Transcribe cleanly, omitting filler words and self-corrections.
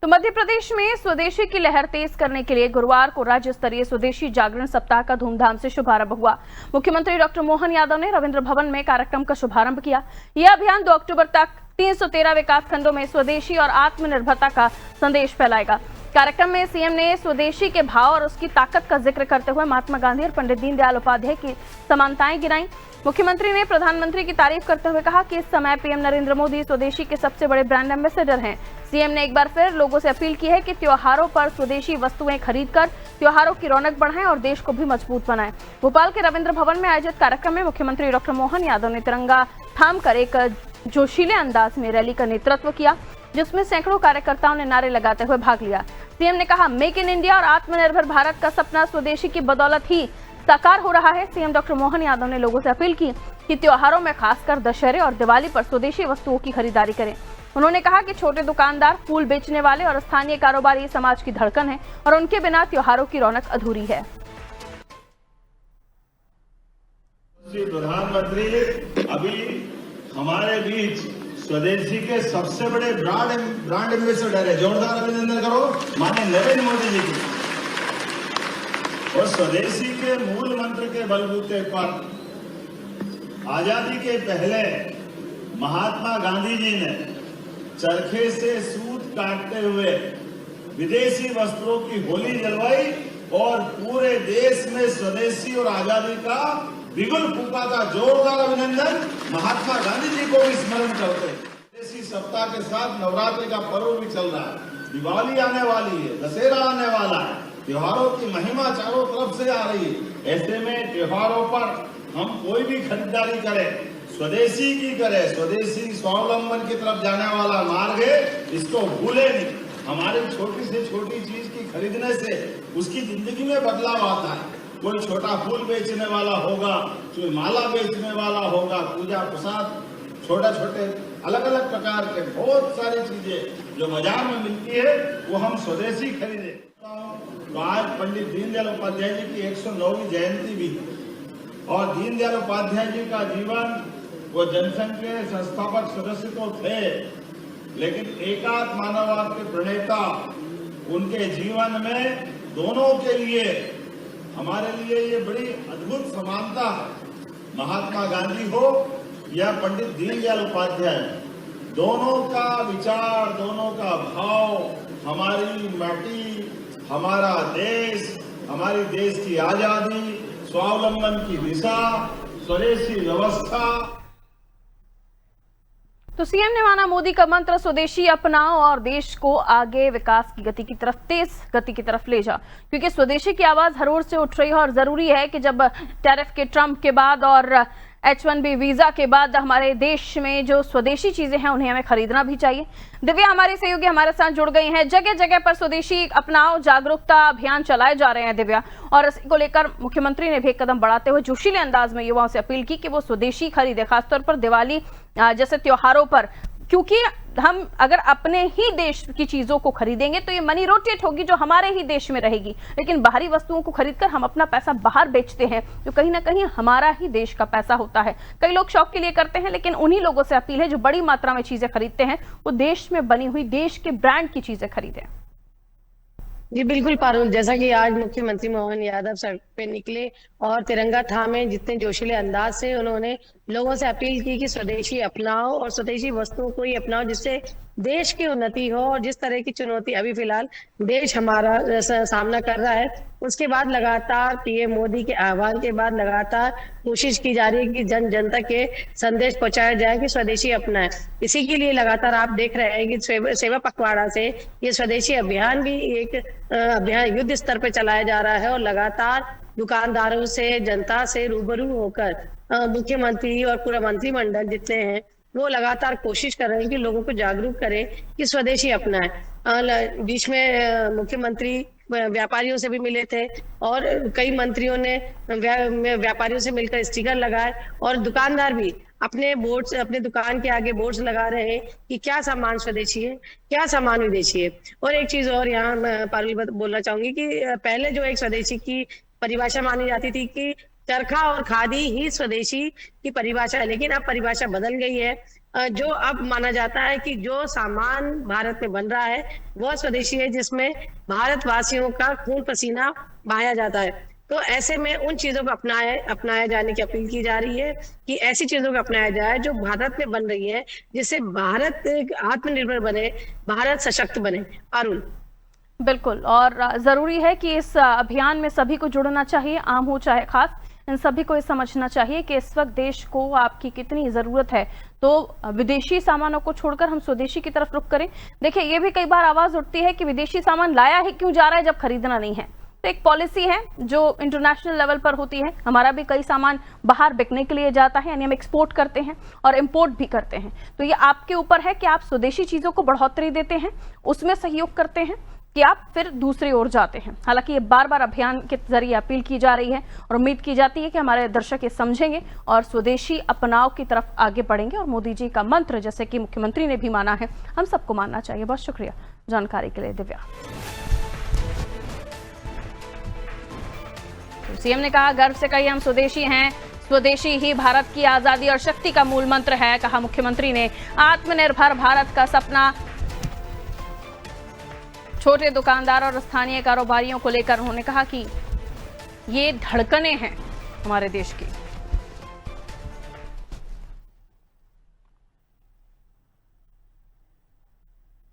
तो मध्य प्रदेश में स्वदेशी की लहर तेज करने के लिए गुरुवार को राज्य स्तरीय स्वदेशी जागरण सप्ताह का धूमधाम से शुभारंभ हुआ। मुख्यमंत्री डॉक्टर मोहन यादव ने रविंद्र भवन में कार्यक्रम का शुभारंभ किया। यह अभियान 2 अक्टूबर तक 313 विकास खंडों में स्वदेशी और आत्मनिर्भरता का संदेश फैलाएगा। कार्यक्रम में सीएम ने स्वदेशी के भाव और उसकी ताकत का जिक्र करते हुए महात्मा गांधी और पंडित दीनदयाल उपाध्याय की समानताएं गिनाई। मुख्यमंत्री ने प्रधानमंत्री की तारीफ करते हुए कहा कि इस समय पीएम नरेंद्र मोदी स्वदेशी के सबसे बड़े ब्रांड एम्बेसडर हैं। सीएम ने एक बार फिर लोगों से अपील की है कि त्योहारों पर स्वदेशी वस्तुएं खरीदकर त्योहारों की रौनक बढ़ाएं और देश को भी मजबूत बनाएं। भोपाल के रविंद्र भवन में आयोजित कार्यक्रम में मुख्यमंत्री डॉक्टर मोहन यादव ने तिरंगा थामकर एक जोशीले अंदाज में रैली का नेतृत्व किया, जिसमें सैकड़ों कार्यकर्ताओं ने नारे लगाते हुए भाग लिया। सीएम ने कहा, मेक इन इंडिया और आत्मनिर्भर भारत का सपना स्वदेशी की बदौलत ही साकार हो रहा है। सीएम डॉक्टर मोहन यादव ने लोगों से अपील की कि त्योहारों में खासकर दशहरे और दिवाली पर स्वदेशी वस्तुओं की खरीदारी करें। उन्होंने कहा कि छोटे दुकानदार, फूल बेचने वाले और स्थानीय कारोबारी समाज की धड़कन है और उनके बिना त्योहारों की रौनक अधूरी है। प्रधानमंत्री अभी हमारे बीच स्वदेशी के सबसे बड़े ब्रांड एम्बेसडर है। जोरदार अभिनंदन करो माननीय नरेंद्र मोदी जी की। और स्वदेशी के मूल मंत्र के बलबूते पर आजादी के पहले महात्मा गांधी जी ने चरखे से सूत काटते हुए विदेशी वस्त्रों की होली जलवाई और पूरे देश में स्वदेशी और आजादी का बिगुल फूका था। जोरदार अभिनंदन महात्मा गांधी जी को भी स्मरण करते हैं। स्वदेशी सप्ताह के साथ नवरात्रि का पर्व भी चल रहा है, दिवाली आने वाली है, दशहरा आने वाला है, त्योहारों की महिमा चारों तरफ से आ रही है। ऐसे में त्योहारों पर हम कोई भी खरीदारी करें, स्वदेशी की करें। स्वदेशी स्वावलंबन की तरफ जाने वाला मार्ग है, इसको भूले नहीं। हमारी छोटी से छोटी चीज की खरीदने से उसकी जिंदगी में बदलाव आता है। कोई छोटा फूल बेचने वाला होगा, कोई माला बेचने वाला होगा, पूजा प्रसाद, छोटे अलग अलग प्रकार के बहुत सारी चीजें जो बाजार में मिलती है वो हम स्वदेशी खरीदे। तो आज पंडित दीनदयाल उपाध्याय जी की 109वीं जयंती भी है और दीनदयाल उपाध्याय जी का जीवन, वो जनसंघ के संस्थापक सदस्य तो थे, लेकिन एकात्म मानववाद के प्रणेता। उनके जीवन में दोनों के लिए, हमारे लिए ये बड़ी अद्भुत समानता है। महात्मा गांधी हो या पंडित दीनदयाल उपाध्याय, दोनों का विचार, दोनों का भाव, हमारी माटी, हमारा देश, हमारी देश की आजादी, स्वावलंबन की दिशा, स्वदेशी व्यवस्था। तो सीएम ने माना मोदी का मंत्र स्वदेशी अपनाओ और देश को आगे विकास की गति की तरफ, तेज गति की तरफ ले जा, क्योंकि स्वदेशी की आवाज हर ओर से उठ रही है और जरूरी है कि जब टैरिफ के ट्रम्प के बाद और H1B वीजा के बाद हमारे देश में जो स्वदेशी चीजें हैं उन्हें हमें खरीदना भी चाहिए। दिव्या हमारी सहयोगी हमारे साथ जुड़ गई हैं। जगह जगह पर स्वदेशी अपनाओ जागरूकता अभियान चलाए जा रहे हैं दिव्या, और इसी को लेकर मुख्यमंत्री ने भी एक कदम बढ़ाते हुए जोशीले अंदाज में युवाओं से अपील की कि वो स्वदेशी खरीदे, खासतौर पर दिवाली जैसे त्योहारों पर, क्योंकि हम अगर अपने ही देश की चीजों को खरीदेंगे तो ये मनी रोटेट होगी जो हमारे ही देश में रहेगी। लेकिन बाहरी वस्तुओं को खरीदकर हम अपना पैसा बाहर बेचते हैं जो कहीं ना कहीं हमारा ही देश का पैसा होता है। कई लोग शौक के लिए करते हैं, लेकिन उन्हीं लोगों से अपील है जो बड़ी मात्रा में चीजें खरीदते हैं वो देश में बनी हुई, देश के ब्रांड की चीजें खरीदें। जी बिल्कुल पारुल, जैसा कि आज मुख्यमंत्री मोहन यादव सड़क पे निकले और तिरंगा थामे, जितने जोशीले अंदाज से उन्होंने लोगों से अपील की कि स्वदेशी अपनाओ और स्वदेशी वस्तुओं को ही अपनाओ जिससे देश की उन्नति हो। और जिस तरह की चुनौती अभी फिलहाल देश हमारा सामना कर रहा है, उसके बाद लगातार पीएम मोदी के आह्वान के बाद लगातार कोशिश की जा रही है कि जन जन तक के संदेश पहुंचाया जाए कि स्वदेशी अपनाएं। इसी के लिए लगातार आप देख रहे हैं कि सेवा पखवाड़ा से ये स्वदेशी अभियान भी एक अभियान युद्ध स्तर पर चलाया जा रहा है और लगातार दुकानदारों से, जनता से रूबरू होकर मुख्यमंत्री और पूरा मंत्रिमंडल जितने हैं वो लगातार कोशिश कर रहे हैं कि लोगों को जागरूक करें कि स्वदेशी अपनाएं। बीच में मुख्यमंत्री व्यापारियों से भी मिले थे और कई मंत्रियों ने व्यापारियों से मिलकर स्टिकर लगाए और दुकानदार भी अपने बोर्ड्स, अपने दुकान के आगे बोर्ड्स लगा रहे हैं कि क्या सामान स्वदेशी है, क्या सामान विदेशी है। और एक चीज और यहाँ मैं पारुल बोलना चाहूंगी कि पहले जो एक स्वदेशी की परिभाषा मानी जाती थी कि चरखा और खादी ही स्वदेशी की परिभाषा है, लेकिन अब परिभाषा बदल गई है। जो अब माना जाता है कि जो सामान भारत में बन रहा है वह स्वदेशी है, जिसमें भारतवासियों का खून पसीना बहाया जाता है। तो ऐसे में उन चीजों को अपनाया जाने की अपील की जा रही है कि ऐसी चीजों को अपनाया जाए जो भारत में बन रही है, जिससे भारत आत्मनिर्भर बने, भारत सशक्त बने। अरुण। बिल्कुल, और जरूरी है कि इस अभियान में सभी को जुड़ना चाहिए, आम हो चाहे खास, इन सभी को ये समझना चाहिए कि इस वक्त देश को आपकी कितनी जरूरत है। तो विदेशी सामानों को छोड़कर हम स्वदेशी की तरफ रुख करें। देखिए, ये भी कई बार आवाज उठती है कि विदेशी सामान लाया ही क्यों जा रहा है जब खरीदना नहीं है। तो एक पॉलिसी है जो इंटरनेशनल लेवल पर होती है। हमारा भी कई सामान बाहर बिकने के लिए जाता है, यानी हम एक्सपोर्ट करते हैं और इंपोर्ट भी करते हैं। तो ये आपके ऊपर है कि आप स्वदेशी चीजों को बढ़ोतरी देते हैं, उसमें सहयोग करते हैं, कि आप फिर दूसरी ओर जाते हैं। हालांकि ये बार बार अभियान के जरिए अपील की जा रही है और उम्मीद की जाती है कि हमारे दर्शक ये समझेंगे और स्वदेशी अपनाव की तरफ आगे बढ़ेंगे। और मोदी जी का मंत्र, जैसे कि मुख्यमंत्री ने भी माना है, हम सबको मानना चाहिए। बहुत शुक्रिया जानकारी के लिए दिव्या। तो सीएम ने कहा, गर्व से कहिए हम स्वदेशी हैं, स्वदेशी ही भारत की आजादी और शक्ति का मूल मंत्र है। कहा मुख्यमंत्री ने आत्मनिर्भर भारत का सपना छोटे दुकानदार और स्थानीय कारोबारियों को लेकर उन्होंने कहा कि ये धड़कनें हैं हमारे देश की।